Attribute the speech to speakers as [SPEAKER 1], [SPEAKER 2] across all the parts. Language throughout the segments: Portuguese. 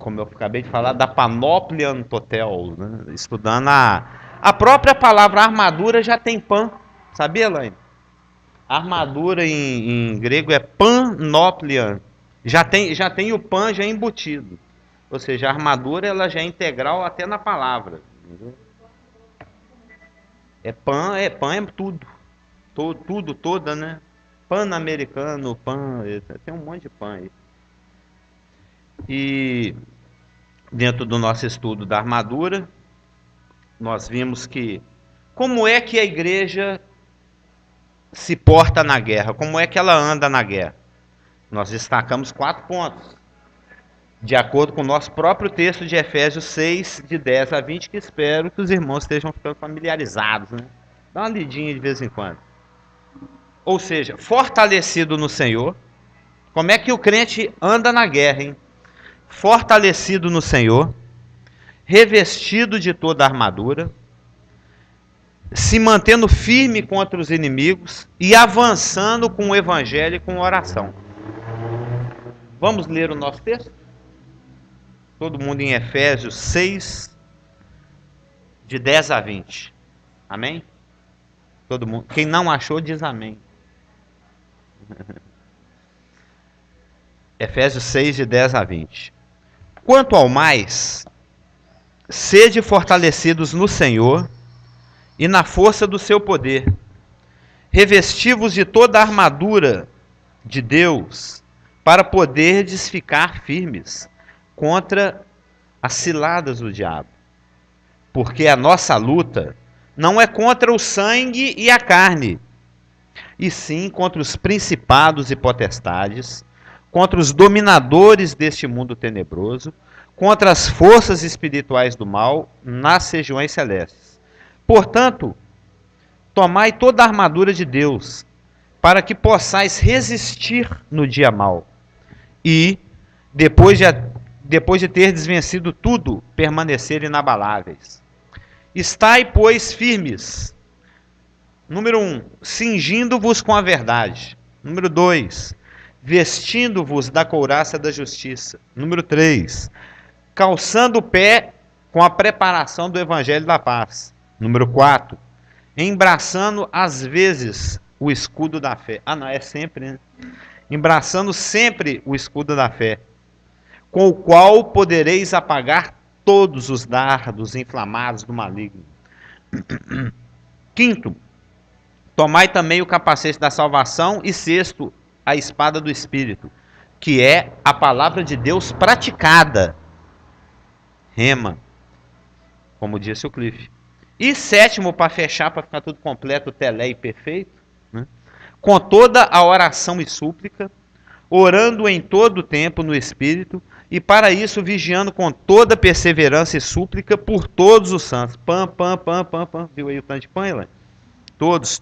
[SPEAKER 1] como eu acabei de falar, da Panoplian Totel, né? Estudando a própria palavra armadura já tem pan, sabia, Elaine? Armadura em grego é panoplian, já tem o pan já embutido, ou seja, a armadura ela já é integral até na palavra. Entendeu? Pan é tudo, tudo, toda, né? Pan-americano, pan, tem um monte de pan aí. E dentro do nosso estudo da armadura, nós vimos que como é que a igreja se porta na guerra, como é que ela anda na guerra. Nós destacamos 4 pontos, de acordo com o nosso próprio texto de Efésios 6, de 10 a 20, que espero que os irmãos estejam ficando familiarizados, né? Dá uma lidinha de vez em quando. Ou seja, fortalecido no Senhor. Como é que o crente anda na guerra, hein? Fortalecido no Senhor, revestido de toda a armadura, se mantendo firme contra os inimigos e avançando com o evangelho e com oração. Vamos ler o nosso texto? Todo mundo em Efésios 6, de 10 a 20. Amém? Todo mundo. Quem não achou, diz amém. Efésios 6, de 10 a 20. Quanto ao mais, sede fortalecidos no Senhor e na força do seu poder. Revesti-vos de toda a armadura de Deus, para poderdes ficar firmes contra as ciladas do diabo. Porque a nossa luta não é contra o sangue e a carne, e sim contra os principados e potestades, contra os dominadores deste mundo tenebroso, contra as forças espirituais do mal nas regiões celestes. Portanto, tomai toda a armadura de Deus, para que possais resistir no dia mau, e, depois de ter desvencido tudo, permanecer inabaláveis. Estai, pois, firmes. Número 1, cingindo-vos com a verdade. Número 2, vestindo-vos da couraça da justiça. Número 3, calçando o pé com a preparação do evangelho da paz. Número 4, embraçando às vezes o escudo da fé. Ah, não, é sempre, né? Embraçando sempre o escudo da fé, com o qual podereis apagar todos os dardos inflamados do maligno. Quinto, tomai também o capacete da salvação. E sexto, a espada do Espírito, que é a palavra de Deus praticada. Rema, como disse o Cliff. E sétimo, para fechar, para ficar tudo completo, telé e perfeito, né? Com toda a oração e súplica, orando em todo o tempo no Espírito, e para isso vigiando com toda perseverança e súplica por todos os santos. Pam. Viu aí o tanto de pão, Elaine? Todos.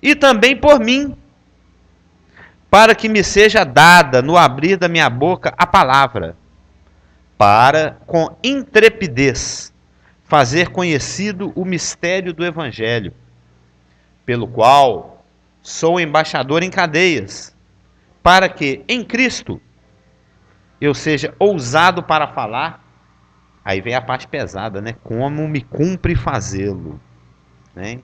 [SPEAKER 1] E também por mim, para que me seja dada no abrir da minha boca a palavra, para com intrepidez fazer conhecido o mistério do Evangelho, pelo qual sou embaixador em cadeias, para que em Cristo eu seja ousado para falar. Aí vem a parte pesada, né? Como me cumpre fazê-lo, né?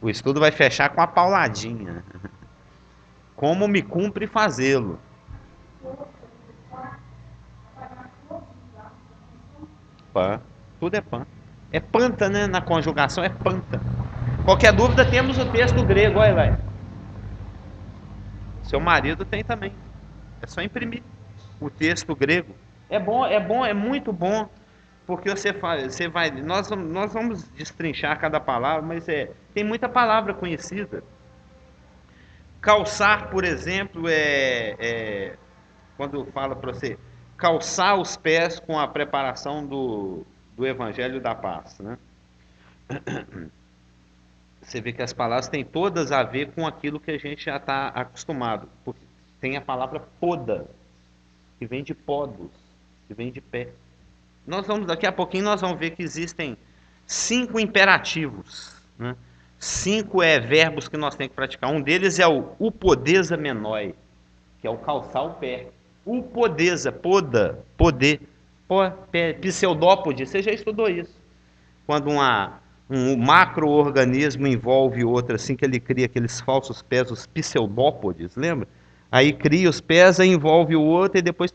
[SPEAKER 1] O estudo vai fechar com a pauladinha. Como me cumpre fazê-lo. Pan. Tudo é pan. É panta, né? Na conjugação é panta. Qualquer dúvida, temos o texto grego, olha lá. Seu marido tem também. É só imprimir o texto grego. É bom, é muito bom, porque você vai, nós vamos destrinchar cada palavra, mas tem muita palavra conhecida. Calçar, por exemplo, quando fala para você calçar os pés com a preparação do Evangelho da Paz, né? Você vê que as palavras têm todas a ver com aquilo que a gente já está acostumado. Porque tem a palavra poda, que vem de podos, que vem de pé. Daqui a pouquinho nós vamos ver que existem 5 imperativos, né? 5 verbos que nós temos que praticar. Um deles é o upodesa menoi, que é o calçar o pé. upodesa, poder, pseudópode, você já estudou isso. Quando um macro-organismo envolve outro, assim que ele cria aqueles falsos pés, os pseudópodes, lembra? Aí cria os pés, aí envolve o outro e depois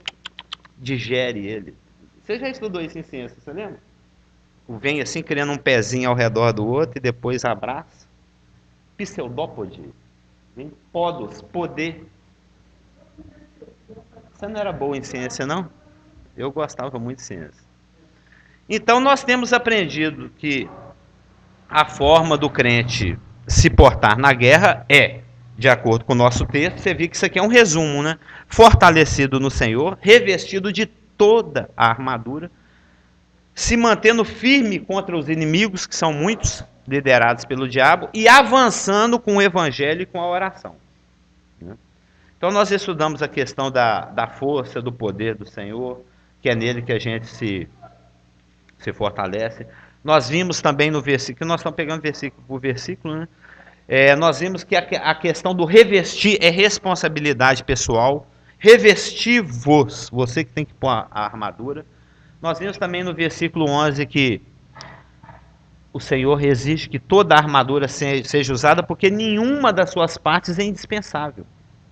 [SPEAKER 1] digere ele. Você já estudou isso em ciência, você lembra? Vem assim, criando um pezinho ao redor do outro e depois abraça. Pseudópode. Vem podos, poder. Você não era boa em ciência, não? Eu gostava muito de ciência. Então nós temos aprendido que a forma do crente se portar na guerra é, de acordo com o nosso texto, você viu que isso aqui é um resumo, né? Fortalecido no Senhor, revestido de toda a armadura, se mantendo firme contra os inimigos, que são muitos, liderados pelo diabo, e avançando com o evangelho e com a oração. Então nós estudamos a questão da força, do poder do Senhor, que é nele que a gente se fortalece. Nós vimos também no versículo, nós estamos pegando versículo por versículo, né? Nós vimos que a questão do revestir é responsabilidade pessoal. Revestir-vos, você que tem que pôr a armadura. Nós vimos também no versículo 11 que o Senhor exige que toda a armadura seja usada, porque nenhuma das suas partes é indispensável.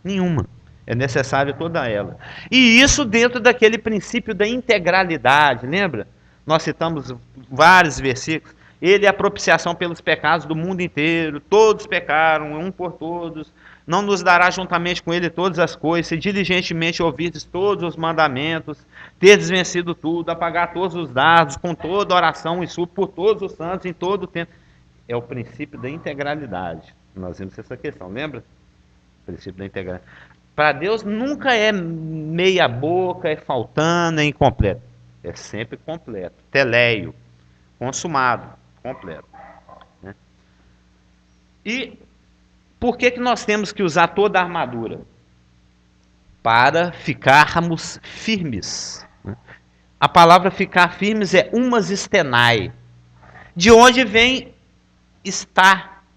[SPEAKER 1] Nenhuma. É necessário toda ela. E isso dentro daquele princípio da integralidade, lembra? Nós citamos vários versículos. Ele é a propiciação pelos pecados do mundo inteiro. Todos pecaram, um por todos. Não nos dará juntamente com ele todas as coisas. Se diligentemente ouvirdes todos os mandamentos, terdes vencido tudo, apagar todos os dados, com toda oração e súplica por todos os santos em todo o tempo. É o princípio da integralidade. Nós vimos essa questão, lembra? O princípio da integralidade. Para Deus nunca é meia boca, é faltando, é incompleto. É sempre completo. Teleio, consumado, completo. Né? E por que nós temos que usar toda a armadura? Para ficarmos firmes. Né? A palavra ficar firmes é umas estenai. De onde vem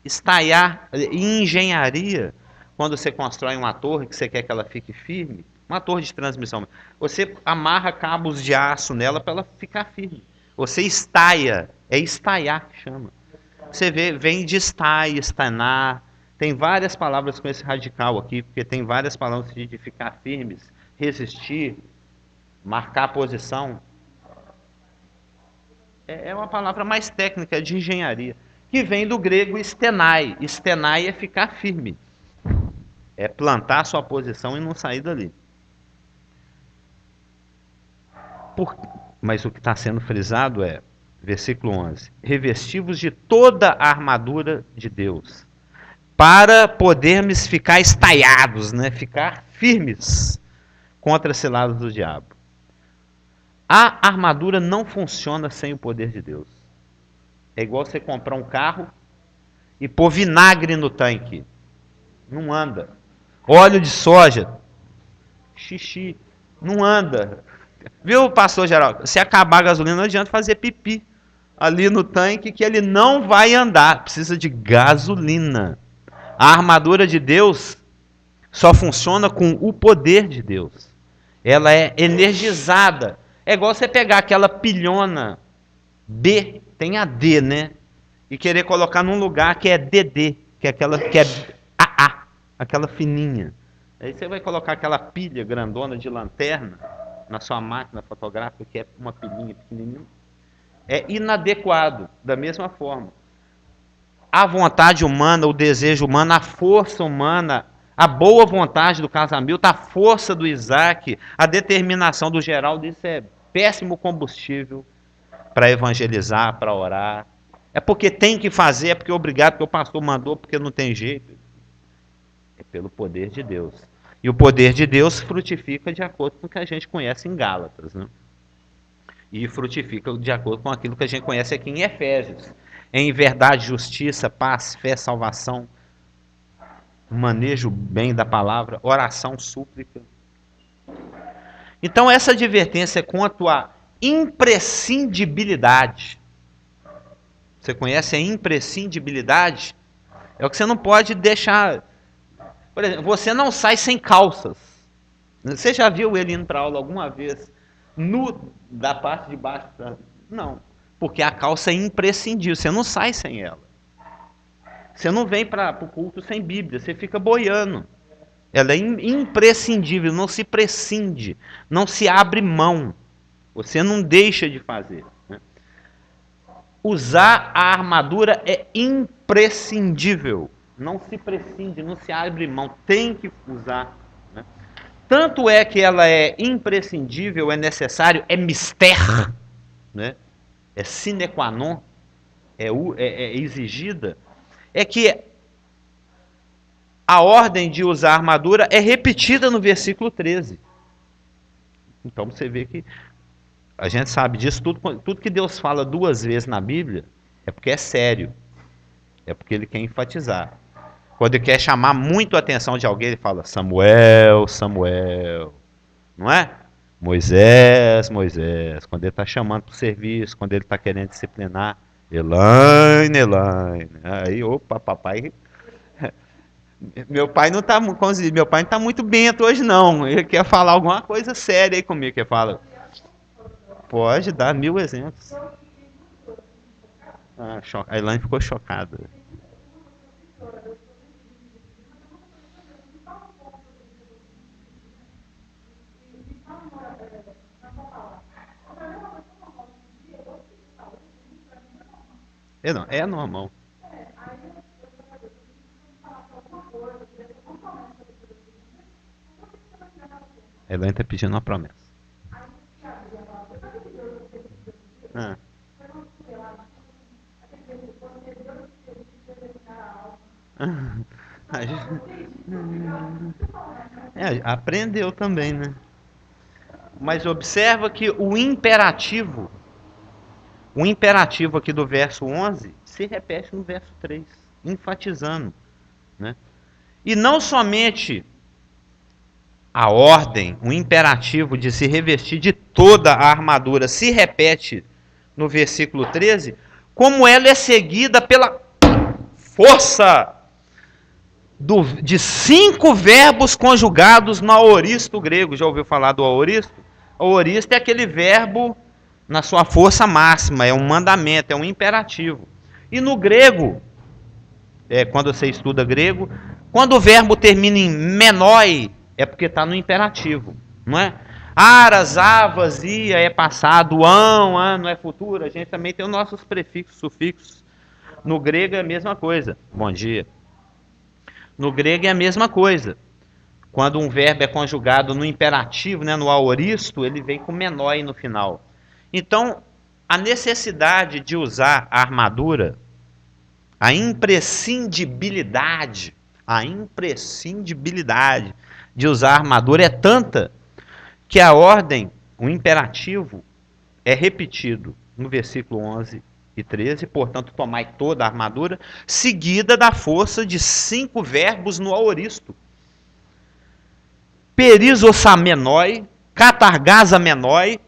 [SPEAKER 1] estaiar, em engenharia, quando você constrói uma torre que você quer que ela fique firme, uma torre de transmissão, você amarra cabos de aço nela para ela ficar firme. Você estaia, é estaiar que chama. Você vê, vem de estai, estanar. Tem várias palavras com esse radical aqui, porque tem várias palavras de ficar firmes, resistir, marcar posição. É uma palavra mais técnica, de engenharia, que vem do grego estenai. Estenai é ficar firme. É plantar a sua posição e não sair dali. Mas o que está sendo frisado é, versículo 11, revestivos de toda a armadura de Deus, para podermos ficar estaiados, né? Ficar firmes contra as ciladas do diabo. A armadura não funciona sem o poder de Deus. É igual você comprar um carro e pôr vinagre no tanque. Não anda. Óleo de soja, xixi, não anda. Viu, pastor Geraldo? Se acabar a gasolina, não adianta fazer pipi ali no tanque, que ele não vai andar. Precisa de gasolina. A armadura de Deus só funciona com o poder de Deus. Ela é energizada. É igual você pegar aquela pilhona B, tem a D, né? E querer colocar num lugar que é DD, que é aquela que é AA, aquela fininha. Aí você vai colocar aquela pilha grandona de lanterna na sua máquina fotográfica, que é uma pilhinha pequenininha. É inadequado, da mesma forma. A vontade humana, o desejo humano, a força humana, a boa vontade do Casamilton, a força do Isaac, a determinação do Geraldo, isso é péssimo combustível para evangelizar, para orar. É porque tem que fazer, é porque é obrigado, porque o pastor mandou, porque não tem jeito. É pelo poder de Deus. E o poder de Deus frutifica de acordo com o que a gente conhece em Gálatas, né? E frutifica de acordo com aquilo que a gente conhece aqui em Efésios. Em verdade, justiça, paz, fé, salvação, manejo bem da palavra, oração, súplica. Então essa advertência quanto à imprescindibilidade. Você conhece a imprescindibilidade? É o que você não pode deixar. Por exemplo, você não sai sem calças. Você já viu ele indo para aula alguma vez nu da parte de baixo? Não, porque a calça é imprescindível, você não sai sem ela. Você não vem para o culto sem Bíblia, você fica boiando. Ela é imprescindível, não se prescinde, não se abre mão. Você não deixa de fazer. Né? Usar a armadura é imprescindível. Não se prescinde, não se abre mão. Tem que usar. Né? Tanto é que ela é imprescindível, é necessário, é mister, né? É sine qua non, é exigida. É que a ordem de usar a armadura é repetida no versículo 13. Então você vê que a gente sabe disso, tudo que Deus fala 2 vezes na Bíblia é porque é sério. É porque ele quer enfatizar. Quando ele quer chamar muito a atenção de alguém, ele fala Samuel, Samuel. Não é? Moisés, Moisés. Quando ele está chamando para o serviço, quando ele está querendo disciplinar, Elaine, Elaine. Aí, opa, papai. Meu pai não está muito bento hoje, não. Ele quer falar alguma coisa séria aí comigo. Que fala. Pode dar 1000 exemplos. A Elaine ficou chocada. É normal. A Elaine está pedindo uma promessa. Aprendeu também, né? Mas observa que o imperativo aqui do verso 11 se repete no verso 3, enfatizando, né? E não somente a ordem, o imperativo de se revestir de toda a armadura se repete no versículo 13, como ela é seguida pela força de 5 verbos conjugados no aoristo grego. Já ouviu falar do aoristo? O aoristo é aquele verbo na sua força máxima, é um mandamento, é um imperativo. E no grego, quando você estuda grego, quando o verbo termina em menoi, é porque está no imperativo, não é? Aras, avas, ia é passado, não é futuro. A gente também tem os nossos prefixos, sufixos. No grego é a mesma coisa. Bom dia. No grego é a mesma coisa. Quando um verbo é conjugado no imperativo, né, no aoristo, ele vem com menoi no final. Então, a necessidade de usar a armadura, a imprescindibilidade de usar a armadura é tanta que a ordem, o imperativo, é repetido no versículo 11 e 13, portanto, tomai toda a armadura, seguida da força de 5 verbos no aoristo. Perizosamenoi, catargasa menoi,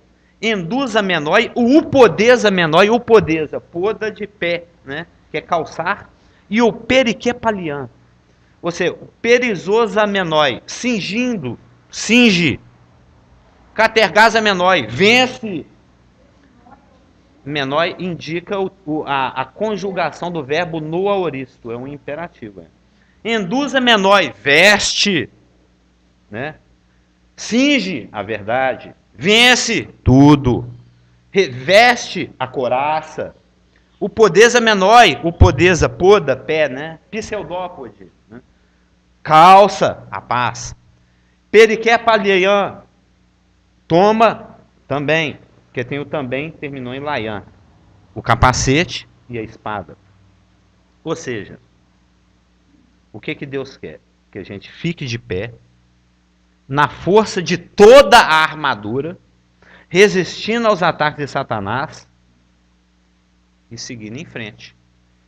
[SPEAKER 1] endusa menoi, upodesa menoi, upodesa, poda de pé, né, que é calçar, e o periquepalian, ou seja, o perizosa menoi, cingindo, cinge, catergasa menoi, vence. Menoi indica a conjugação do verbo no aoristo, é um imperativo. Endusa menoi, veste, né? Cinge a verdade, vence tudo, reveste a couraça. O podesa menoi, o podesa, poda, pé, né? Pseudópode, né? Calça a paz. Periquepalian, toma também, porque tem o também que terminou em laian, o capacete e a espada. Ou seja, o que Deus quer? Que a gente fique de pé, na força de toda a armadura, resistindo aos ataques de Satanás e seguindo em frente.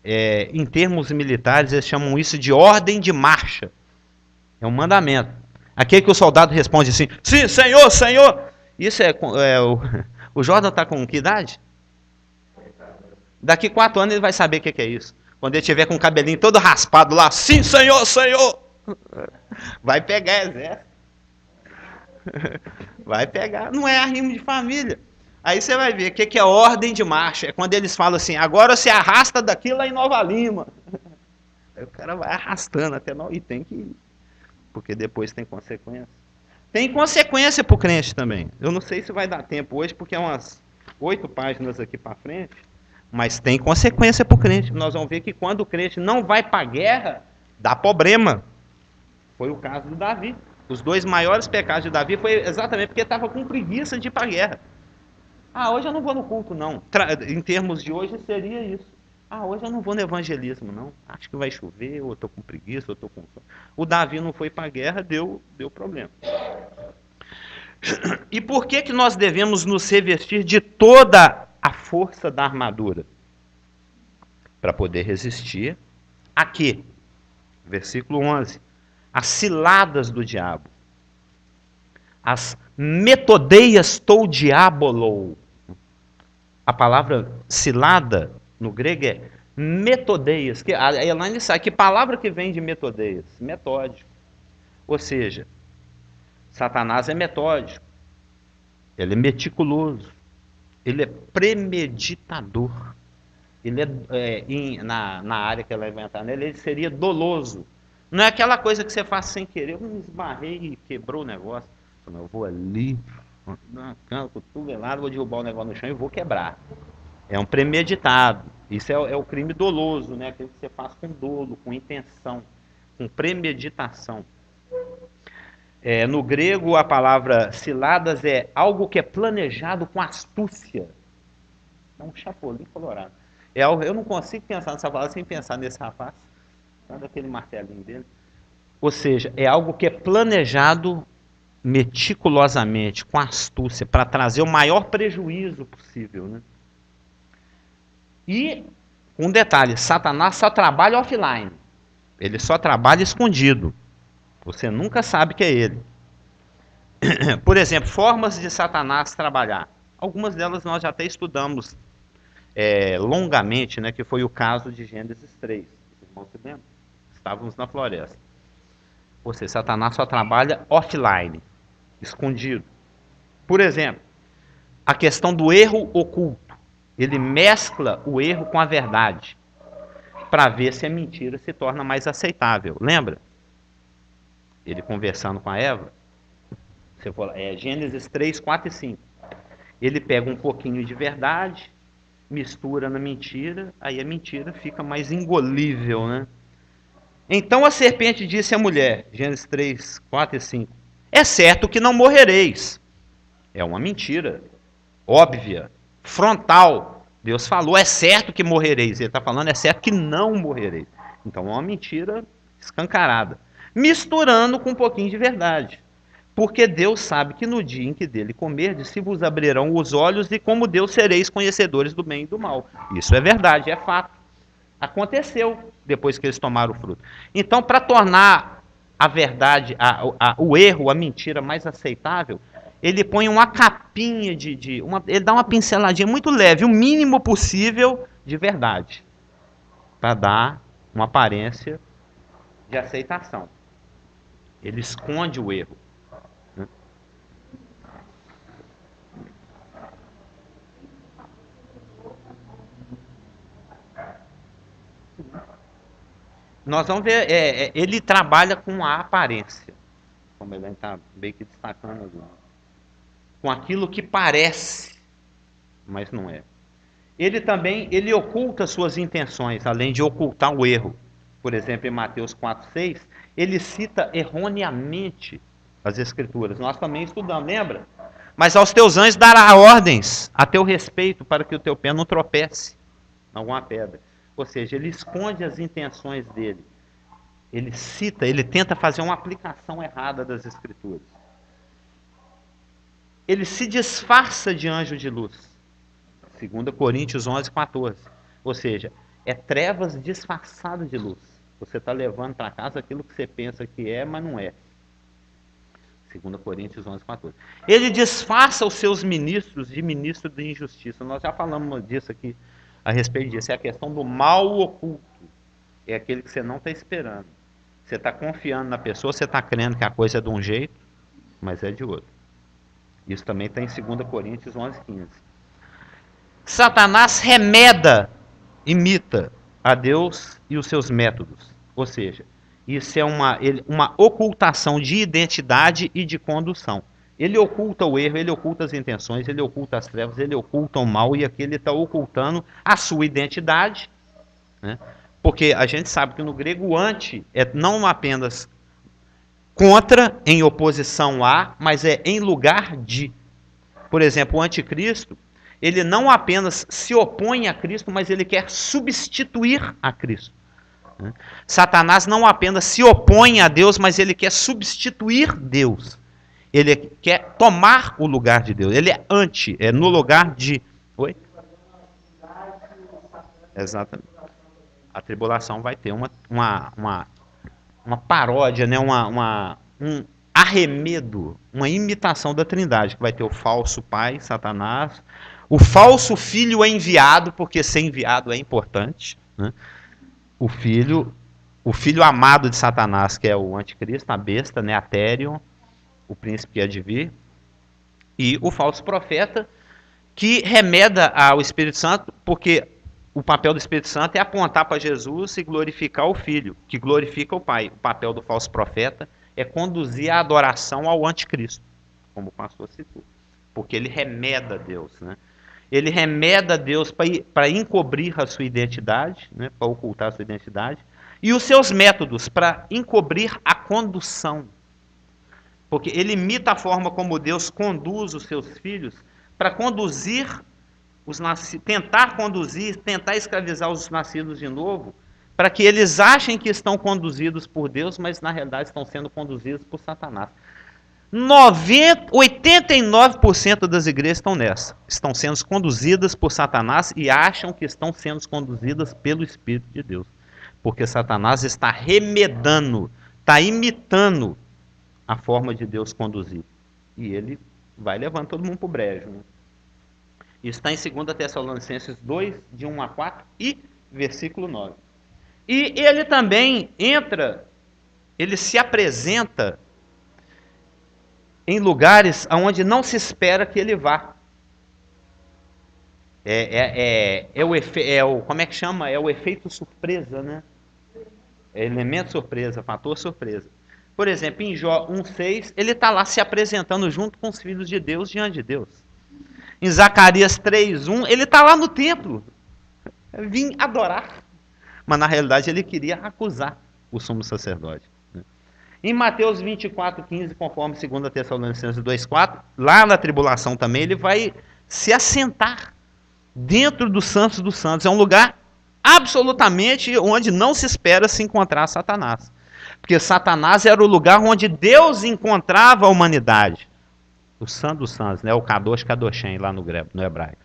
[SPEAKER 1] Em termos militares, eles chamam isso de ordem de marcha. É um mandamento. Aquele que o soldado responde assim, sim, senhor, senhor. Isso o Jordan está com que idade? Daqui 4 anos ele vai saber o que é isso. Quando ele tiver com o cabelinho todo raspado lá, sim, senhor, senhor. Vai pegar exército. Vai pegar. Não é arrimo de família. Aí você vai ver o que é ordem de marcha. É quando eles falam assim, agora se arrasta daqui lá em Nova Lima. Aí o cara vai arrastando até não. E tem que ir. Porque depois tem consequência. Tem consequência pro crente também. Eu não sei se vai dar tempo hoje, porque é umas 8 páginas aqui para frente. Mas tem consequência pro crente. Nós vamos ver que quando o crente não vai para a guerra, dá problema. Foi o caso do Davi. Os 2 maiores pecados de Davi foi exatamente porque estava com preguiça de ir para a guerra. Ah, hoje eu não vou no culto, não. Em termos de hoje seria isso. Ah, hoje eu não vou no evangelismo, não. Acho que vai chover, ou eu estou com preguiça, ou eu estou com sono. O Davi não foi para a guerra, deu problema. E por que nós devemos nos revestir de toda a força da armadura? Para poder resistir a quê? Versículo 11. As ciladas do diabo. As metodeias tou diabolou. A palavra cilada no grego é metodeias. A Elaine sabe que palavra que vem de metodeias? Metódico. Ou seja, Satanás é metódico. Ele é meticuloso. Ele é premeditador. Ele na área que ela vai entrar nele, ele seria doloso. Não é aquela coisa que você faz sem querer. Eu me esbarrei e quebrou o negócio. Eu vou ali, na cama, cotovelado, vou derrubar o negócio no chão e vou quebrar. É um premeditado. Isso é o crime doloso, né? Aquele que você faz com dolo, com intenção, com premeditação. No grego, a palavra ciladas é algo que é planejado com astúcia. É um chapolim colorado. Eu não consigo pensar nessa palavra sem pensar nesse rapaz. Sabe aquele martelinho dele? Ou seja, é algo que é planejado meticulosamente, com astúcia, para trazer o maior prejuízo possível. Né? E, um detalhe, Satanás só trabalha offline. Ele só trabalha escondido. Você nunca sabe que é ele. Por exemplo, formas de Satanás trabalhar. Algumas delas nós já até estudamos longamente, né, que foi o caso de Gênesis 3. Os irmãos se lembram? Estávamos na floresta. Ou seja, Satanás só trabalha offline, escondido. Por exemplo, a questão do erro oculto. Ele mescla o erro com a verdade, para ver se a mentira se torna mais aceitável. Lembra? Ele conversando com a Eva. Você fala, Gênesis 3, 4 e 5. Ele pega um pouquinho de verdade, mistura na mentira, aí a mentira fica mais engolível, né? Então a serpente disse à mulher, Gênesis 3, 4 e 5, é certo que não morrereis. É uma mentira, óbvia, frontal. Deus falou, é certo que morrereis. Ele está falando, é certo que não morrereis. Então é uma mentira escancarada. Misturando com um pouquinho de verdade. Porque Deus sabe que no dia em que dele comerdes, se vos abrirão os olhos e como Deus sereis conhecedores do bem e do mal. Isso é verdade, é fato. Aconteceu depois que eles tomaram o fruto. Então, para tornar a verdade, o erro, a mentira mais aceitável, ele põe uma capinha ele dá uma pinceladinha muito leve, o mínimo possível de verdade, para dar uma aparência de aceitação. Ele esconde o erro. Nós vamos ver, ele trabalha com a aparência, como ele está bem que destacando aqui, com aquilo que parece, mas não é. Ele oculta suas intenções, além de ocultar o erro. Por exemplo, em Mateus 4,6, ele cita erroneamente as Escrituras. Nós também estudamos, lembra? Mas aos teus anjos dará ordens a teu respeito, para que o teu pé não tropece em alguma pedra. Ou seja, ele esconde as intenções dele. Ele cita, ele tenta fazer uma aplicação errada das Escrituras. Ele se disfarça de anjo de luz. 2 Coríntios 11, 14. Ou seja, é trevas disfarçadas de luz. Você está levando para casa aquilo que você pensa que é, mas não é. 2 Coríntios 11, 14. Ele disfarça os seus ministros de ministro de injustiça. Nós já falamos disso aqui, a respeito disso. É a questão do mal oculto. É aquele que você não está esperando. Você está confiando na pessoa, você está crendo que a coisa é de um jeito, mas é de outro. Isso também está em 2 Coríntios 11:15. Satanás remeda, imita a Deus e os seus métodos. Ou seja, isso é uma ocultação de identidade e de condução. Ele oculta o erro, ele oculta as intenções, ele oculta as trevas, ele oculta o mal, e aqui ele está ocultando a sua identidade, né? Porque a gente sabe que no grego anti é não apenas contra, em oposição a, mas é em lugar de. Por exemplo, o anticristo, ele não apenas se opõe a Cristo, mas ele quer substituir a Cristo. Satanás não apenas se opõe a Deus, mas ele quer substituir Deus. Ele quer tomar o lugar de Deus. Ele é anti, é no lugar de. Oi? Exatamente. A tribulação vai ter uma paródia, né? Um arremedo, uma imitação da Trindade, que vai ter o falso pai, Satanás, o falso filho enviado, porque ser enviado é importante, né? O filho amado de Satanás, que é o anticristo, a besta, né? Aterion, o príncipe que há de vir, e o falso profeta, que remeda ao Espírito Santo, porque o papel do Espírito Santo é apontar para Jesus e glorificar o Filho, que glorifica o Pai. O papel do falso profeta é conduzir a adoração ao anticristo, como o pastor citou, porque ele remeda a Deus, né? Ele remeda a Deus para encobrir a sua identidade, né? Para ocultar a sua identidade, e os seus métodos para encobrir a condução, porque ele imita a forma como Deus conduz os seus filhos para conduzir tentar escravizar os nascidos de novo, para que eles achem que estão conduzidos por Deus, mas na realidade estão sendo conduzidos por Satanás. 89% das igrejas estão nessa. Estão sendo conduzidas por Satanás e acham que estão sendo conduzidas pelo Espírito de Deus. Porque Satanás está remedando, está imitando a forma de Deus conduzir. E ele vai levando todo mundo para o brejo, né? Isso está em 2 Tessalonicenses 2, de 1 a 4 e versículo 9. E ele também ele se apresenta em lugares onde não se espera que ele vá. Como é que chama? É o efeito surpresa, né? É elemento surpresa, fator surpresa. Por exemplo, em Jó 1,6, ele está lá se apresentando junto com os filhos de Deus diante de Deus. Em Zacarias 3:1, ele está lá no templo. Vim adorar. Mas na realidade ele queria acusar o sumo sacerdote. Em Mateus 24:15, conforme 2 Tessalonicenses 2:4, lá na tribulação também, ele vai se assentar dentro do Santos dos Santos. É um lugar absolutamente onde não se espera se encontrar Satanás. Porque Satanás era o lugar onde Deus encontrava a humanidade. O Santo dos Santos, né? O Kadosh Kadoshem, lá no hebraico.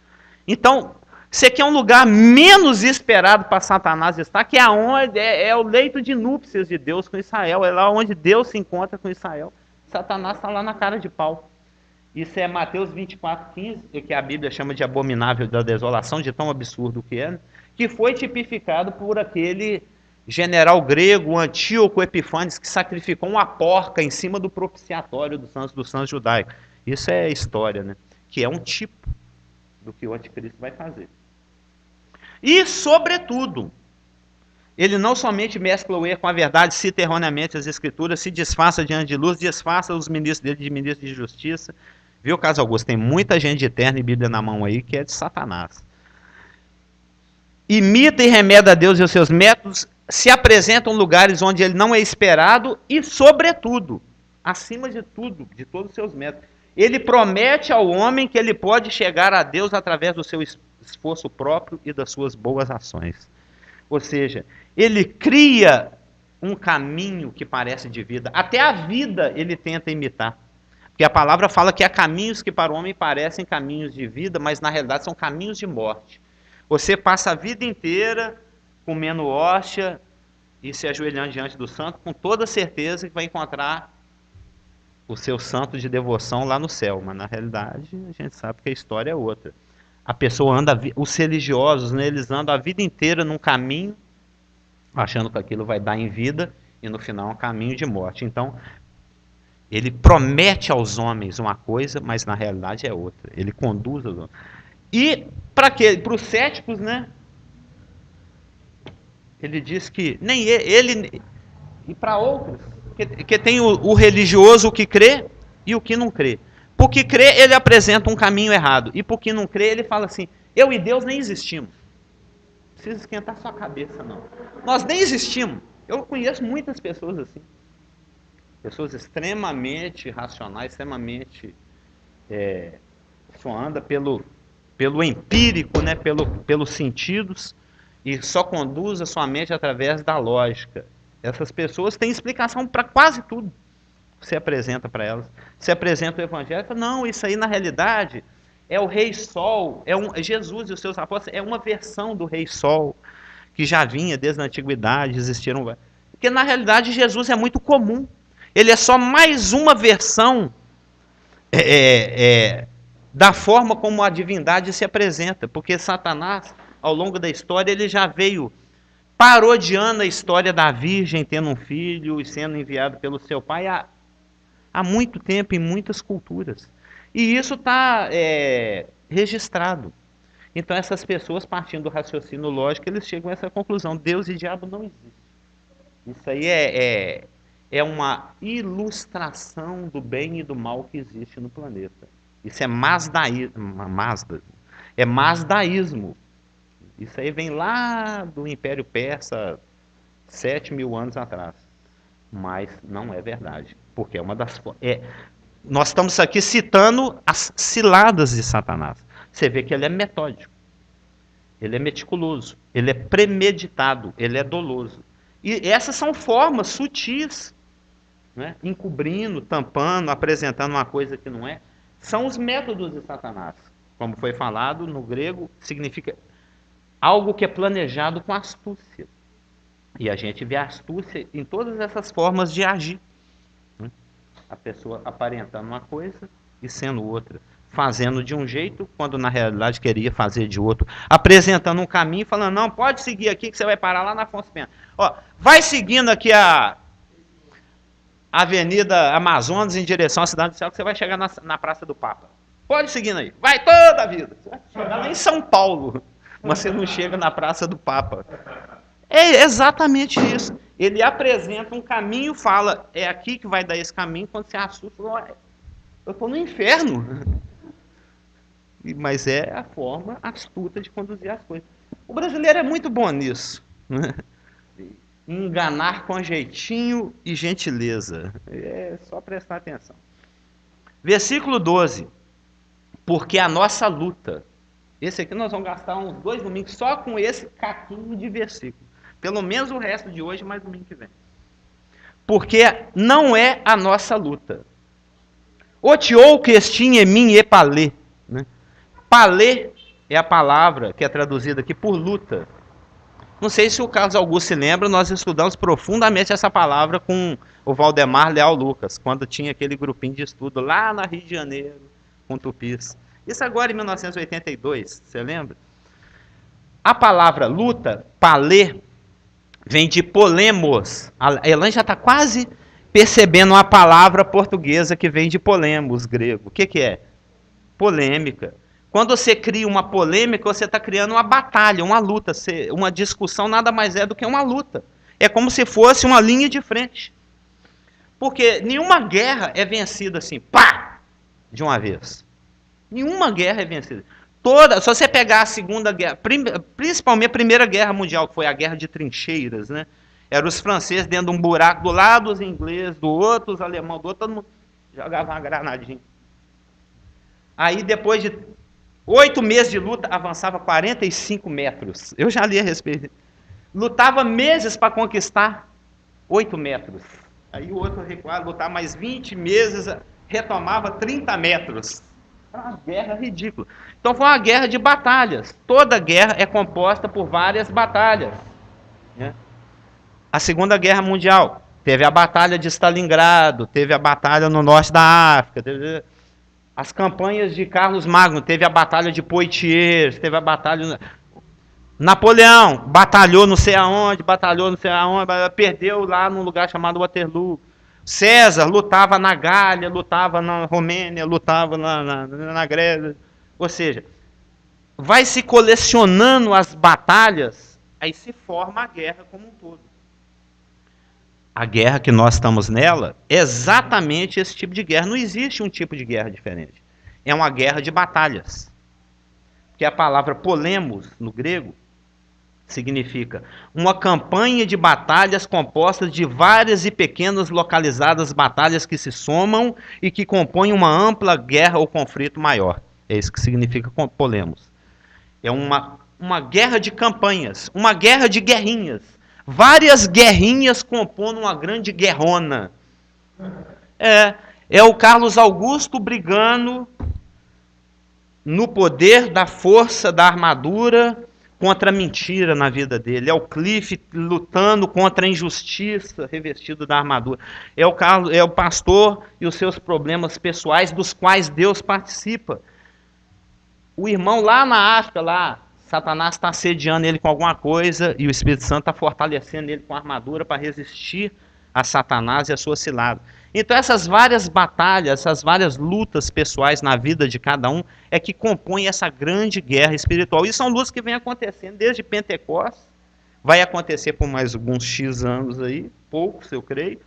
[SPEAKER 1] Então, isso aqui é um lugar menos esperado para Satanás estar, que é o leito de núpcias de Deus com Israel. É lá onde Deus se encontra com Israel. Satanás está lá na cara de pau. Isso é Mateus 24:15, que a Bíblia chama de abominável da desolação, de tão absurdo que é, que foi tipificado por aquele general grego, Antíoco Epifanes, que sacrificou uma porca em cima do propiciatório dos santos judaicos. Isso é história, né? Que é um tipo do que o anticristo vai fazer. E, sobretudo, ele não somente mescla o erro com a verdade, cita erroneamente as escrituras, se disfarça diante de luz, disfarça os ministros dele de ministros de justiça. Viu, Caso Augusto? Tem muita gente de terno e Bíblia na mão aí que é de Satanás. Imita e remeda a Deus e os seus métodos, se apresenta em lugares onde ele não é esperado e, sobretudo, acima de tudo, de todos os seus métodos, ele promete ao homem que ele pode chegar a Deus através do seu esforço próprio e das suas boas ações. Ou seja, ele cria um caminho que parece de vida. Até a vida ele tenta imitar. Porque a palavra fala que há caminhos que para o homem parecem caminhos de vida, mas na realidade são caminhos de morte. Você passa a vida inteira comendo hóstia e se ajoelhando diante do santo, com toda certeza que vai encontrar o seu santo de devoção lá no céu. Mas na realidade a gente sabe que a história é outra. A pessoa anda, os religiosos, né, eles andam a vida inteira num caminho, achando que aquilo vai dar em vida, e no final é um caminho de morte. Então, Ele promete aos homens uma coisa, mas na realidade é outra. Ele conduz os homens. E para quê? Para os céticos, né? Ele diz que nem ele e para outros, que tem o religioso, o que crê e o que não crê. Por que crê, ele apresenta um caminho errado. E por que não crê, ele fala assim, eu e Deus nem existimos. Não precisa esquentar sua cabeça, não. Nós nem existimos. Eu conheço muitas pessoas assim. Pessoas extremamente racionais, extremamente... só anda pelo empírico, né? Pelos sentidos, e só conduz a sua mente através da lógica. Essas pessoas têm explicação para quase tudo que você apresenta para elas. Você apresenta o evangelho e fala, não, isso aí na realidade é o Rei Sol, Jesus e os seus apóstolos, é uma versão do Rei Sol, que já vinha desde a antiguidade, existiram... Porque na realidade Jesus é muito comum. Ele é só mais uma versão da forma como a divindade se apresenta. Porque Satanás, ao longo da história, ele já veio parodiando a história da virgem tendo um filho e sendo enviado pelo seu pai há muito tempo, em muitas culturas. E isso está registrado. Então essas pessoas, partindo do raciocínio lógico, eles chegam a essa conclusão, Deus e diabo não existem. Isso aí é uma ilustração do bem e do mal que existe no planeta. Isso é masdaísmo. Isso aí vem lá do Império Persa, 7.000 anos atrás. Mas não é verdade. Porque é uma das... nós estamos aqui citando as ciladas de Satanás. Você vê que ele é metódico. Ele é meticuloso. Ele é premeditado. Ele é doloso. E essas são formas sutis, né? Encobrindo, tampando, apresentando uma coisa que não é. São os métodos de Satanás. Como foi falado, no grego, significa algo que é planejado com astúcia. E a gente vê a astúcia em todas essas formas de agir. Né? A pessoa aparentando uma coisa e sendo outra. Fazendo de um jeito, quando na realidade queria fazer de outro. Apresentando um caminho, falando, não, pode seguir aqui que você vai parar lá na Afonso Pena. Ó, vai seguindo aqui a Avenida Amazonas em direção à Cidade do Céu, que você vai chegar na Praça do Papa. Pode seguindo aí. Vai toda a vida. Você vai chegar lá em São Paulo, mas você não chega na Praça do Papa. É exatamente isso. Ele apresenta um caminho, fala, é aqui que vai dar esse caminho, quando você assusta, fala, eu estou no inferno. Mas é a forma astuta de conduzir as coisas. O brasileiro é muito bom nisso. Né? Enganar com jeitinho e gentileza. É só prestar atenção. Versículo 12. Porque a nossa luta... Esse aqui nós vamos gastar uns 2 domingos só com esse caquinho de versículo. Pelo menos o resto de hoje, mais domingo que vem. Porque não é a nossa luta. Otiou que estim em mim e palê. Né? Palê é a palavra que é traduzida aqui por luta. Não sei se o Carlos Augusto se lembra, nós estudamos profundamente essa palavra com o Valdemar Leal Lucas, quando tinha aquele grupinho de estudo lá na Rio de Janeiro, com tupis. Isso agora em 1982, você lembra? A palavra luta, palê, vem de polemos. A Elan já está quase percebendo uma palavra portuguesa que vem de polemos, grego. O que é? Polêmica. Quando você cria uma polêmica, você está criando uma batalha, uma luta. Uma discussão nada mais é do que uma luta. É como se fosse uma linha de frente. Porque nenhuma guerra é vencida assim, pá, de uma vez. Nenhuma guerra é vencida. Se você pegar a Segunda Guerra, principalmente a Primeira Guerra Mundial, que foi a Guerra de Trincheiras, né? Eram os franceses dentro de um buraco do lado, os ingleses do outro, os alemães do outro, todo mundo jogava uma granadinha. Aí, depois de 8 meses de luta, avançava 45 metros. Eu já li a respeito. Lutava meses para conquistar 8 metros. Aí o outro recuava, lutava mais 20 meses, retomava 30 metros. Uma guerra ridícula. Então foi uma guerra de batalhas. Toda guerra é composta por várias batalhas. Né? A Segunda Guerra Mundial teve a Batalha de Stalingrado, teve a Batalha no norte da África, teve as campanhas de Carlos Magno, teve a Batalha de Poitiers, teve a Batalha... Napoleão batalhou não sei aonde, perdeu lá num lugar chamado Waterloo. César lutava na Gália, lutava na Romênia, lutava na Grécia. Ou seja, vai se colecionando as batalhas, aí se forma a guerra como um todo. A guerra que nós estamos nela é exatamente esse tipo de guerra. Não existe um tipo de guerra diferente. É uma guerra de batalhas. Que a palavra polemos, no grego, significa uma campanha de batalhas composta de várias e pequenas localizadas batalhas que se somam e que compõem uma ampla guerra ou conflito maior. É isso que significa polemos. É uma guerra de campanhas, uma guerra de guerrinhas. Várias guerrinhas compondo uma grande guerrona. É o Carlos Augusto brigando no poder da força da armadura contra a mentira na vida dele. É o Cliff lutando contra a injustiça, revestido da armadura. É o pastor e os seus problemas pessoais, dos quais Deus participa. O irmão lá na África, lá, Satanás está assediando ele com alguma coisa e o Espírito Santo está fortalecendo ele com a armadura para resistir a Satanás e a sua cilada. Então essas várias batalhas, essas várias lutas pessoais na vida de cada um é que compõem essa grande guerra espiritual. E são lutas que vêm acontecendo desde Pentecostes, vai acontecer por mais alguns X anos aí, poucos eu creio.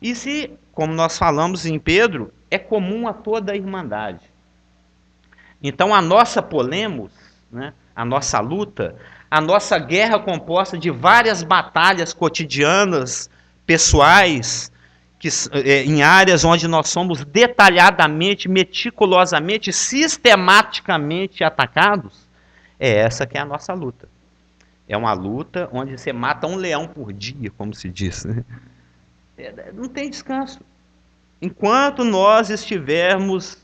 [SPEAKER 1] E se, como nós falamos em Pedro, é comum a toda a irmandade. Então a nossa polemos, né, a nossa luta, a nossa guerra composta de várias batalhas cotidianas, pessoais, em áreas onde nós somos detalhadamente, meticulosamente, sistematicamente atacados, é essa que é a nossa luta. É uma luta onde você mata um leão por dia, como se diz. Né? Não tem descanso. Enquanto nós estivermos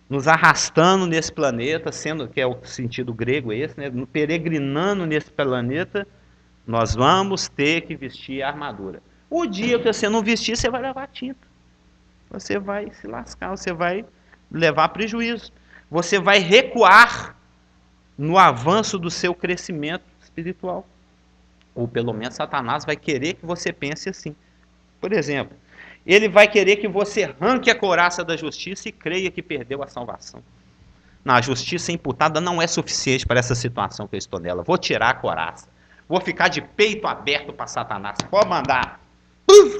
[SPEAKER 1] nos arrastando nesse planeta, sendo que é o sentido grego esse, né? Peregrinando nesse planeta, nós vamos ter que vestir a armadura. O dia que você não vestir, você vai levar tinta. Você vai se lascar, você vai levar prejuízo. Você vai recuar no avanço do seu crescimento espiritual. Ou pelo menos Satanás vai querer que você pense assim. Por exemplo, ele vai querer que você arranque a couraça da justiça e creia que perdeu a salvação. Não, a justiça imputada não é suficiente para essa situação que eu estou nela. Vou tirar a couraça. Vou ficar de peito aberto para Satanás. Pode mandar.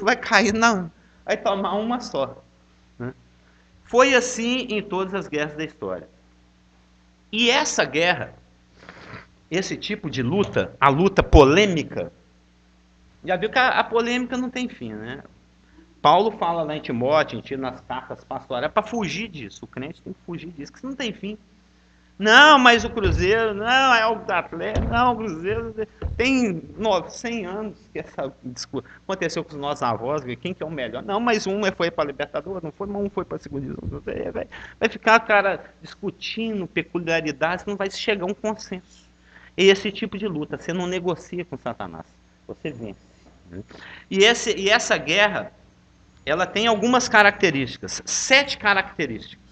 [SPEAKER 1] Vai cair, não. Vai tomar uma só. Né? Foi assim em todas as guerras da história. E essa guerra, esse tipo de luta, a luta polêmica, já viu que a polêmica não tem fim, né? Paulo fala lá em Timóteo, nas cartas pastorais, é para fugir disso. O crente tem que fugir disso, que isso não tem fim. Não, mas o Cruzeiro, não, é o Atlético, não, o Cruzeiro tem 100 anos que essa discussão aconteceu com os nossos avós, quem que é o melhor? Não, mas um foi para a Libertadores, não foi, mas um foi para a segunda divisão. Vai ficar, cara, discutindo peculiaridades, não vai chegar a um consenso. É esse tipo de luta, você não negocia com Satanás, você vence. Né? E essa guerra, ela tem algumas características, 7 características.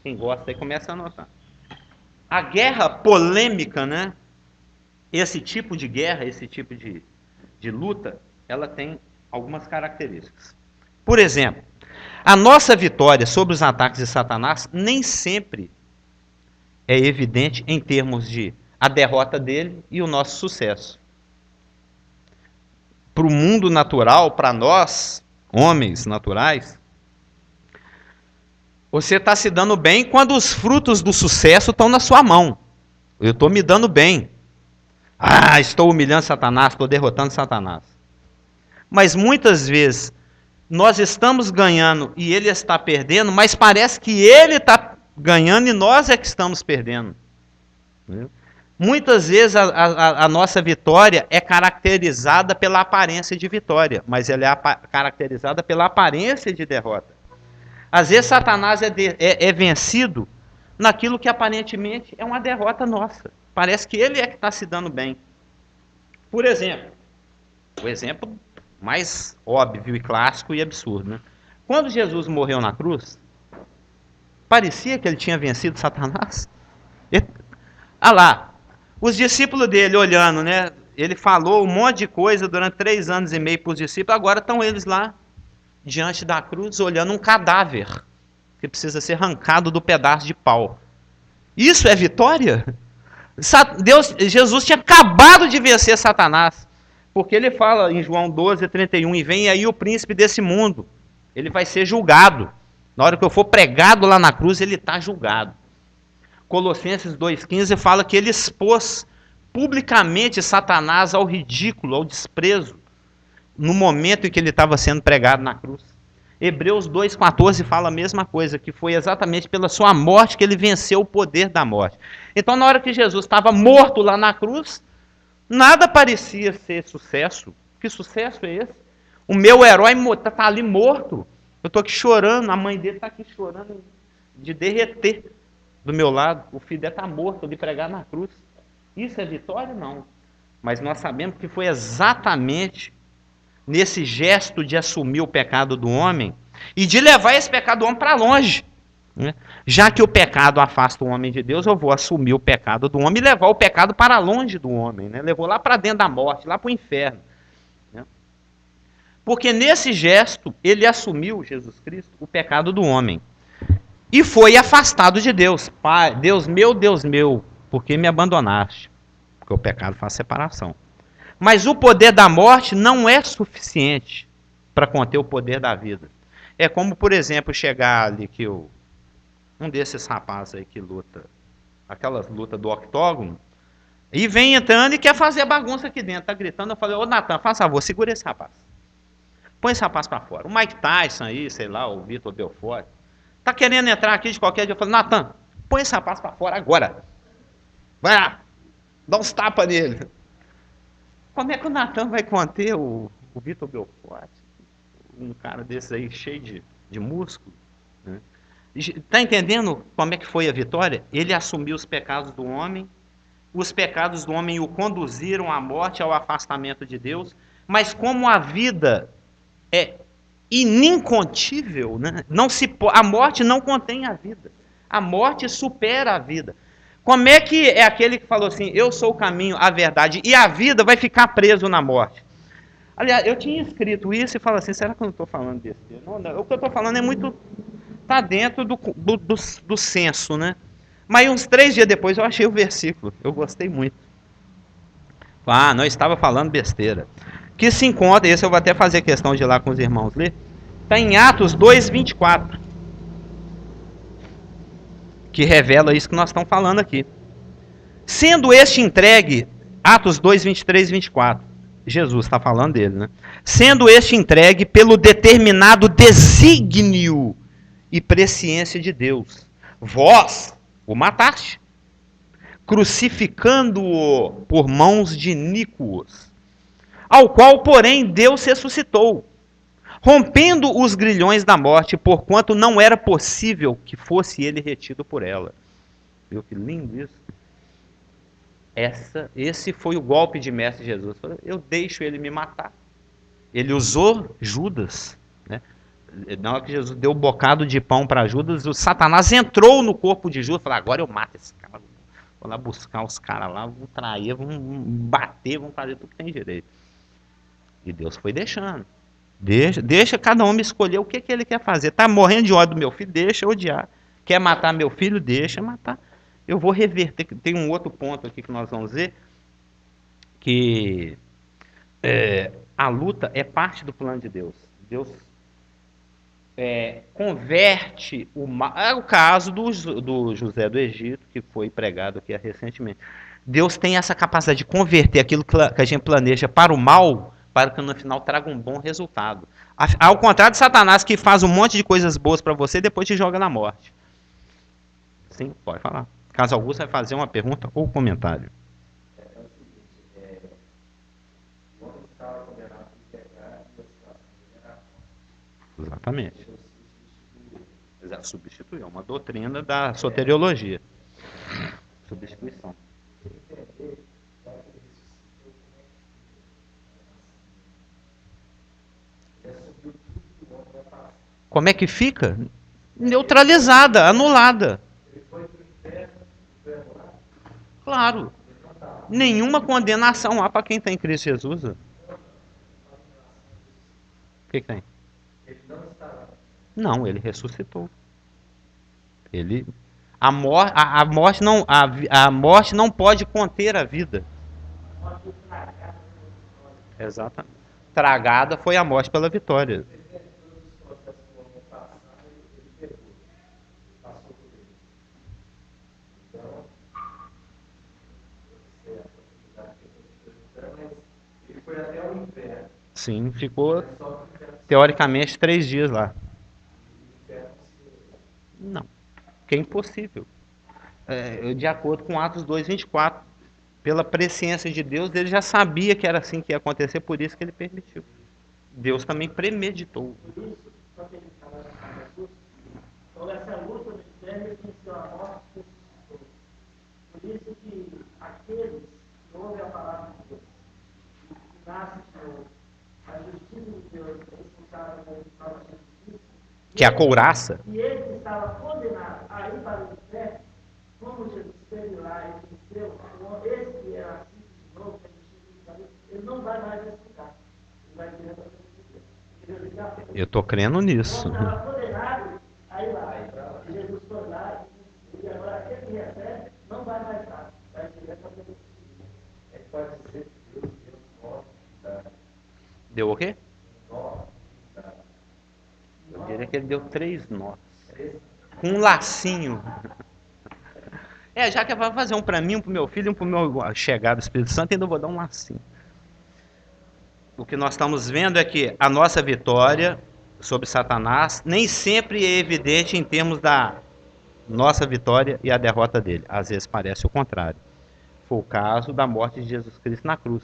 [SPEAKER 1] Quem gosta aí começa a anotar. A guerra polêmica, né? Esse tipo de guerra, esse tipo de luta, ela tem algumas características. Por exemplo, a nossa vitória sobre os ataques de Satanás nem sempre é evidente em termos de a derrota dele e o nosso sucesso. Para o mundo natural, para nós, homens naturais, você está se dando bem quando os frutos do sucesso estão na sua mão. Eu estou me dando bem. Estou humilhando Satanás, estou derrotando Satanás. Mas muitas vezes nós estamos ganhando e ele está perdendo, mas parece que ele está ganhando e nós é que estamos perdendo. Muitas vezes a nossa vitória é caracterizada pela aparência de vitória, mas ela é caracterizada pela aparência de derrota. Às vezes Satanás é vencido naquilo que aparentemente é uma derrota nossa. Parece que ele é que está se dando bem. Por exemplo, o exemplo mais óbvio e clássico e absurdo. Né? Quando Jesus morreu na cruz, parecia que ele tinha vencido Satanás. Lá, os discípulos dele olhando, né? Ele falou um monte de coisa durante 3 anos e meio para os discípulos, agora estão eles lá. diante da cruz, olhando um cadáver que precisa ser arrancado do pedaço de pau. Isso é vitória? Jesus tinha acabado de vencer Satanás, porque ele fala em João 12:31, e vem aí o príncipe desse mundo, ele vai ser julgado. Na hora que eu for pregado lá na cruz, ele está julgado. Colossenses 2,15 fala que ele expôs publicamente Satanás ao ridículo, ao desprezo, no momento em que ele estava sendo pregado na cruz. Hebreus 2,14 fala a mesma coisa, que foi exatamente pela sua morte que ele venceu o poder da morte. Então, na hora que Jesus estava morto lá na cruz, nada parecia ser sucesso. Que sucesso é esse? O meu herói está ali morto. Eu estou aqui chorando, a mãe dele está aqui chorando de derreter do meu lado. O filho dele está morto ali pregado na cruz. Isso é vitória? Não. Mas nós sabemos que foi exatamente nesse gesto de assumir o pecado do homem e de levar esse pecado do homem para longe. Né? Já que o pecado afasta o homem de Deus, eu vou assumir o pecado do homem e levar o pecado para longe do homem. Né? Levou lá para dentro da morte, lá para o inferno. Né? Porque nesse gesto, ele assumiu, Jesus Cristo, o pecado do homem. E foi afastado de Deus. Pai, Deus meu, por que me abandonaste? Porque o pecado faz separação. Mas o poder da morte não é suficiente para conter o poder da vida. É como, por exemplo, chegar ali que um desses rapazes aí que luta, aquelas lutas do octógono, e vem entrando e quer fazer bagunça aqui dentro, tá gritando. Eu falei, ô Natan, faz favor, segura esse rapaz. Põe esse rapaz para fora. O Mike Tyson aí, sei lá, o Vitor Belfort, tá querendo entrar aqui de qualquer dia. Eu falei, Natan, põe esse rapaz para fora agora. Vai lá, dá uns tapas nele. Como é que o Natan vai conter o Vitor Belfort? Um cara desse aí cheio de músculo. Né? Está entendendo como é que foi a vitória? Ele assumiu os pecados do homem, os pecados do homem o conduziram à morte, ao afastamento de Deus, mas como a vida é inincontível, né? A morte não contém a vida. A morte supera a vida. Como é que é aquele que falou assim, eu sou o caminho, a verdade, e a vida vai ficar preso na morte? Aliás, eu tinha escrito isso e falo assim, será que eu não estou falando besteira? Não, o que eu estou falando é muito... Está dentro do senso, né? Mas uns 3 dias depois eu achei o versículo. Eu gostei muito. Ah, não estava falando besteira. Que se encontra, esse eu vou até fazer questão de ir lá com os irmãos ler. Está em Atos 2:24. Que revela isso que nós estamos falando aqui. Sendo este entregue, Atos 2:23-24. Jesus está falando dele, né? Sendo este entregue pelo determinado desígnio e presciência de Deus. Vós o mataste, crucificando-o por mãos de iníquos, ao qual, porém, Deus ressuscitou, rompendo os grilhões da morte, porquanto não era possível que fosse ele retido por ela. Viu que lindo isso? Esse foi o golpe de mestre Jesus. Eu deixo ele me matar. Ele usou Judas, né? Na hora que Jesus deu um bocado de pão para Judas, o Satanás entrou no corpo de Judas e falou, agora eu mato esse cara. Vou lá buscar os caras lá, vão trair, vão bater, vão fazer tudo que tem direito. E Deus foi deixando. Deixa cada homem escolher o que ele quer fazer. Está morrendo de ódio do meu filho? Deixa odiar. Quer matar meu filho? Deixa matar. Eu vou reverter. Tem um outro ponto aqui que nós vamos ver, que a luta é parte do plano de Deus. Deus converte o mal. É o caso do José do Egito, que foi pregado aqui recentemente. Deus tem essa capacidade de converter aquilo que a gente planeja para o mal, para que no final traga um bom resultado. Ao contrário de Satanás, que faz um monte de coisas boas para você e depois te joga na morte. Sim, pode falar. Caso Augusto vai fazer uma pergunta ou comentário. Exatamente. Substituiu. É uma doutrina da soteriologia. Substituição. Como é que fica? Neutralizada, anulada. Claro. Nenhuma condenação há para quem tem Cristo Jesus. O que tem? Não, ele ressuscitou. A morte a morte não pode conter a vida. Exatamente. Tragada foi a morte pela vitória. Sim, ficou teoricamente 3 dias lá. Não, que é impossível. De acordo com Atos 2:24, pela presciência de Deus, ele já sabia que era assim que ia acontecer, por isso que ele permitiu. Deus também premeditou.
[SPEAKER 2] Então, essa luta do inferno venceu a morte e ressuscitou. Por isso que aqueles que ouvem a palavra de Deus, que nascem de novo, a justiça de Deus é expulsada com o nome de Jesus Cristo,
[SPEAKER 1] Que é a couraça.
[SPEAKER 2] E ele que estava condenado a ir para o inferno, como Jesus esteve lá e venceu, esse que era assim de novo, que a justiça de Deus, ele não vai mais ressuscitar. Ele vai direto para o céu.
[SPEAKER 1] Eu estou crendo nisso.
[SPEAKER 2] Ele estava condenado a ir lá. E Jesus foi lá e agora aquele que recebe não vai mais lá. Vai direto para o céu. Pode dizer que Deus deu nó.
[SPEAKER 1] Deu o quê? Eu diria que ele deu 3 nós. Com um lacinho. Já que vai fazer um para mim, um para o meu filho e um para o meu chegado Espírito Santo, ainda vou dar um lacinho. O que nós estamos vendo é que a nossa vitória sobre Satanás nem sempre é evidente em termos da nossa vitória e a derrota dele. Às vezes parece o contrário. Foi o caso da morte de Jesus Cristo na cruz.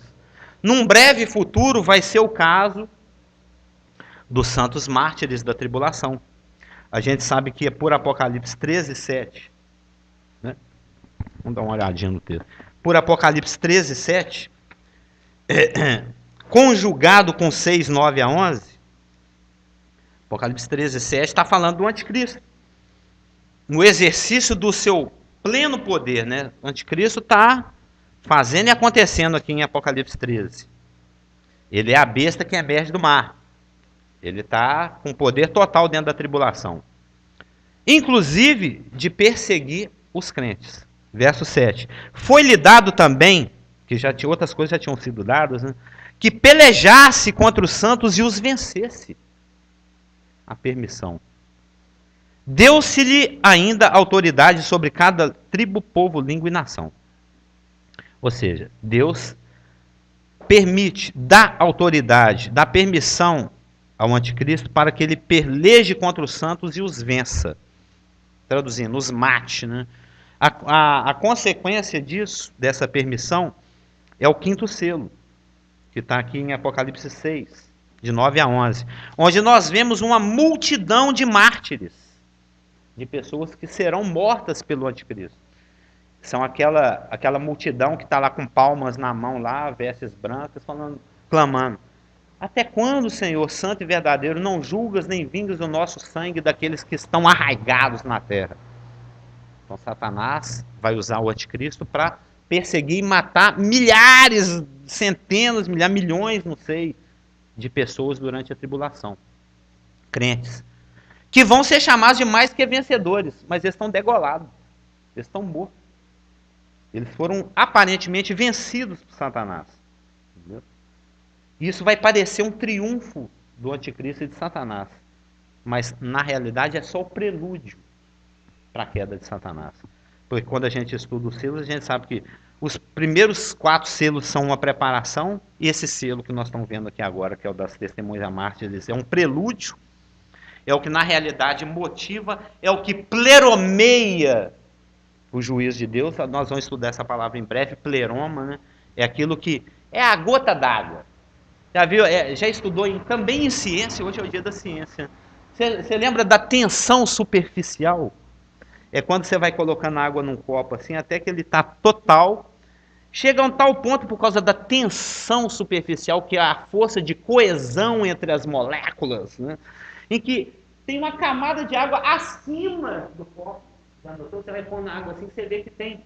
[SPEAKER 1] Num breve futuro vai ser o caso dos santos mártires da tribulação. A gente sabe que é por Apocalipse 13:7. Né? Vamos dar uma olhadinha no texto. Por Apocalipse 13:7, conjugado com 6:9-11, Apocalipse 13:7 está falando do anticristo. No exercício do seu pleno poder, né? O anticristo está fazendo e acontecendo aqui em Apocalipse 13. Ele é a besta que emerge do mar. Ele está com poder total dentro da tribulação. Inclusive de perseguir os crentes. Verso 7. Foi-lhe dado também, que já tinha outras coisas já tinham sido dadas, né? Que pelejasse contra os santos e os vencesse. A permissão. Deu-se-lhe ainda autoridade sobre cada tribo, povo, língua e nação. Ou seja, Deus permite, dá autoridade, dá permissão ao anticristo para que ele peleje contra os santos e os vença. Traduzindo, os mate. Né? A consequência disso, dessa permissão, é o 5º selo, que está aqui em Apocalipse 6, de 9-11, onde nós vemos uma multidão de mártires, de pessoas que serão mortas pelo anticristo. São aquela multidão que está lá com palmas na mão, lá, vestes brancas, falando, clamando: até quando, Senhor, santo e verdadeiro, não julgas nem vingas o nosso sangue daqueles que estão arraigados na terra? Então Satanás vai usar o anticristo para perseguir e matar milhares, centenas, milhões, não sei, de pessoas durante a tribulação. Crentes. Que vão ser chamados de mais que vencedores, mas eles estão degolados. Eles estão mortos. Eles foram aparentemente vencidos por Satanás. Entendeu? Isso vai parecer um triunfo do anticristo e de Satanás. Mas, na realidade, é só o prelúdio para a queda de Satanás. Porque quando a gente estuda os selos, a gente sabe que os primeiros 4 selos são uma preparação, e esse selo que nós estamos vendo aqui agora, que é o das testemunhas mártires, é um prelúdio, é o que na realidade motiva, é o que pleromeia o juízo de Deus. Nós vamos estudar essa palavra em breve, pleroma, né? É aquilo que é a gota d'água. Já viu? Já estudou também em ciência, hoje é o dia da ciência. Você lembra da tensão superficial? É quando você vai colocando água num copo assim, até que ele está total. Chega a um tal ponto por causa da tensão superficial, que é a força de coesão entre as moléculas, né? Em que tem uma camada de água acima do copo. Já notou? Você vai pôr na água assim, você vê que tem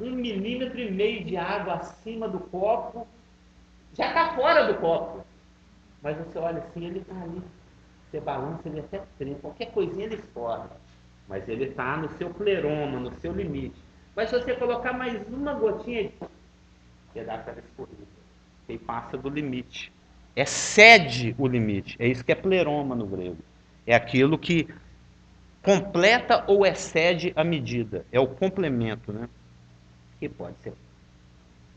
[SPEAKER 1] 1,5 milímetro de água acima do copo. Já está fora do copo. Mas você olha assim, ele está ali. Você balança, ele até treme, qualquer coisinha ele estoura. Mas ele está no seu pleroma, no seu limite. Mas se você colocar mais uma gotinha, você dá aquela escorrida. E passa do limite. Excede o limite. É isso que é pleroma no grego. É aquilo que completa ou excede a medida. É o complemento, né? Que pode ser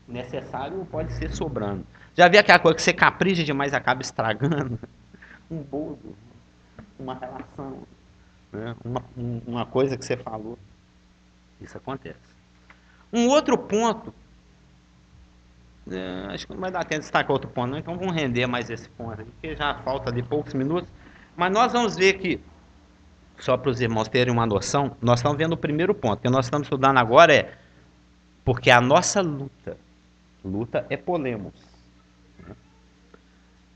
[SPEAKER 1] necessário ou pode ser sobrando. Já vi aquela coisa que você capricha demais e acaba estragando? Um bolo, uma relação, né? uma coisa que você falou. Isso acontece. Um outro ponto, acho que não vai dar tempo de destacar outro ponto, não, então vamos render mais esse ponto aqui, porque já falta ali poucos minutos. Mas nós vamos ver que, só para os irmãos terem uma noção, nós estamos vendo o primeiro ponto. O que nós estamos estudando agora é porque a nossa luta é polemos.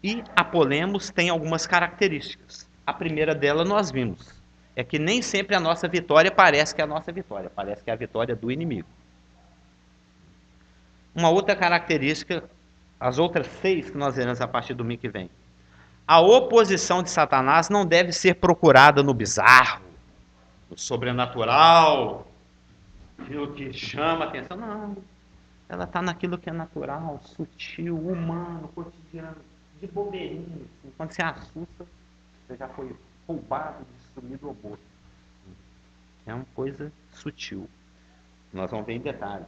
[SPEAKER 1] E a polemos tem algumas características. A primeira dela nós vimos. É que nem sempre a nossa vitória parece que é a nossa vitória. Parece que é a vitória do inimigo. Uma outra característica, as outras 6 que nós veremos a partir do domingo que vem. A oposição de Satanás não deve ser procurada no bizarro, no sobrenatural, aquilo que chama a atenção. Não. Ela está naquilo que é natural, sutil, humano, cotidiano, de bobeirinha. Assim. Quando você assusta, você já foi roubado, destruído ou morto. É uma coisa sutil. Nós vamos ver em detalhes.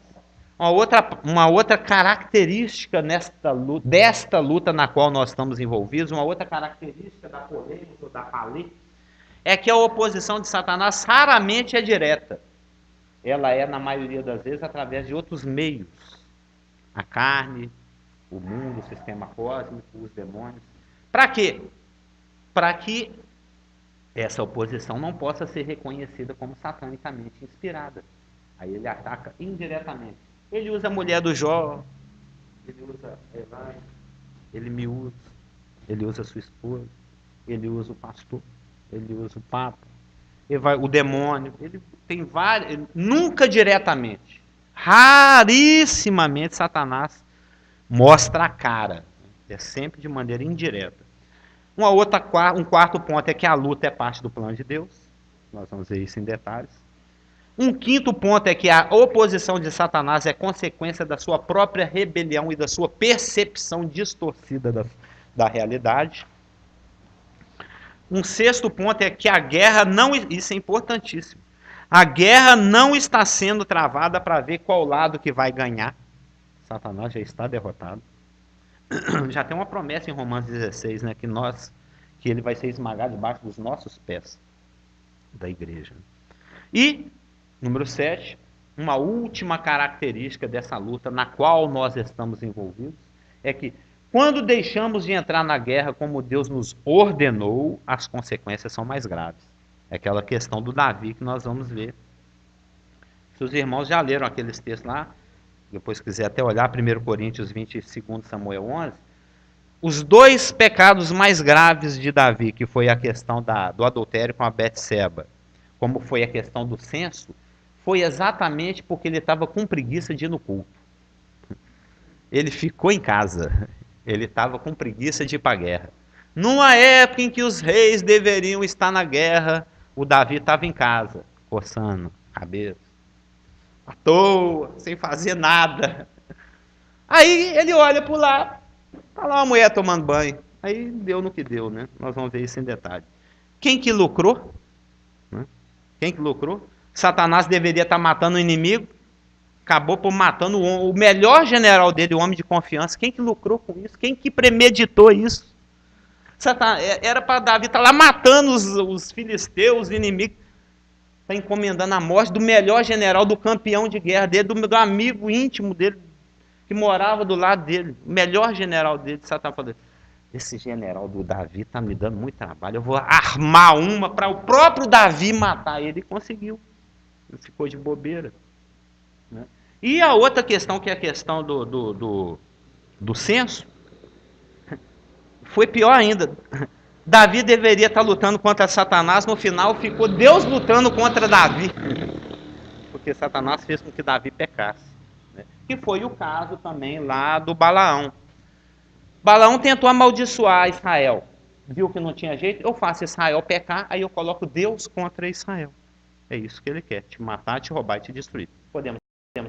[SPEAKER 1] Uma outra característica desta luta na qual nós estamos envolvidos, uma outra característica da polêmica ou da palê, é que a oposição de Satanás raramente é direta. Ela é, na maioria das vezes, através de outros meios. A carne, o mundo, o sistema cósmico, os demônios. Para quê? Para que essa oposição não possa ser reconhecida como satanicamente inspirada. Aí ele ataca indiretamente. Ele usa a mulher do Jó, ele usa Eli, ele me usa, ele usa a sua esposa, ele usa o pastor, ele usa o papa, o demônio, ele tem vários, nunca diretamente, rarissimamente Satanás mostra a cara, é sempre de maneira indireta. Um quarto ponto é que a luta é parte do plano de Deus, nós vamos ver isso em detalhes. Um quinto ponto é que a oposição de Satanás é consequência da sua própria rebelião e da sua percepção distorcida da realidade. Um sexto ponto é que a guerra não, isso é importantíssimo, a guerra não está sendo travada para ver qual lado que vai ganhar. Satanás já está derrotado. Já tem uma promessa em Romanos 16, né, que ele vai ser esmagado debaixo dos nossos pés, da igreja. E número 7, uma última característica dessa luta na qual nós estamos envolvidos é que quando deixamos de entrar na guerra como Deus nos ordenou, as consequências são mais graves. É aquela questão do Davi que nós vamos ver. Se os irmãos já leram aqueles textos lá, depois quiser até olhar 1 Coríntios 20 e 2 Samuel 11, os 2 pecados mais graves de Davi, que foi a questão do adultério com a Betseba, como foi a questão do censo, foi exatamente porque ele estava com preguiça de ir no culto. Ele ficou em casa. Ele estava com preguiça de ir para a guerra. Numa época em que os reis deveriam estar na guerra, o Davi estava em casa, coçando a cabeça, à toa, sem fazer nada. Aí ele olha para lá, está lá uma mulher tomando banho. Aí deu no que deu, né? Nós vamos ver isso em detalhe. Quem que lucrou? Quem que lucrou? Satanás deveria estar matando o inimigo, acabou por matando o melhor general dele, o homem de confiança. Quem que lucrou com isso? Quem que premeditou isso? Era para Davi estar lá matando os filisteus, os inimigos. Está encomendando a morte do melhor general, do campeão de guerra dele, do amigo íntimo dele, que morava do lado dele. O melhor general dele. Satanás falou: esse general do Davi está me dando muito trabalho, eu vou armar uma para o próprio Davi matar ele. E conseguiu. Ele ficou de bobeira. Né? E a outra questão, que é a questão do censo, foi pior ainda. Davi deveria estar lutando contra Satanás, no final ficou Deus lutando contra Davi. Porque Satanás fez com que Davi pecasse. Né? Que foi o caso também lá do Balaão. Balaão tentou amaldiçoar Israel. viu que não tinha jeito, eu faço Israel pecar, aí eu coloco Deus contra Israel. É isso que ele quer, te matar, te roubar e te destruir. Podemos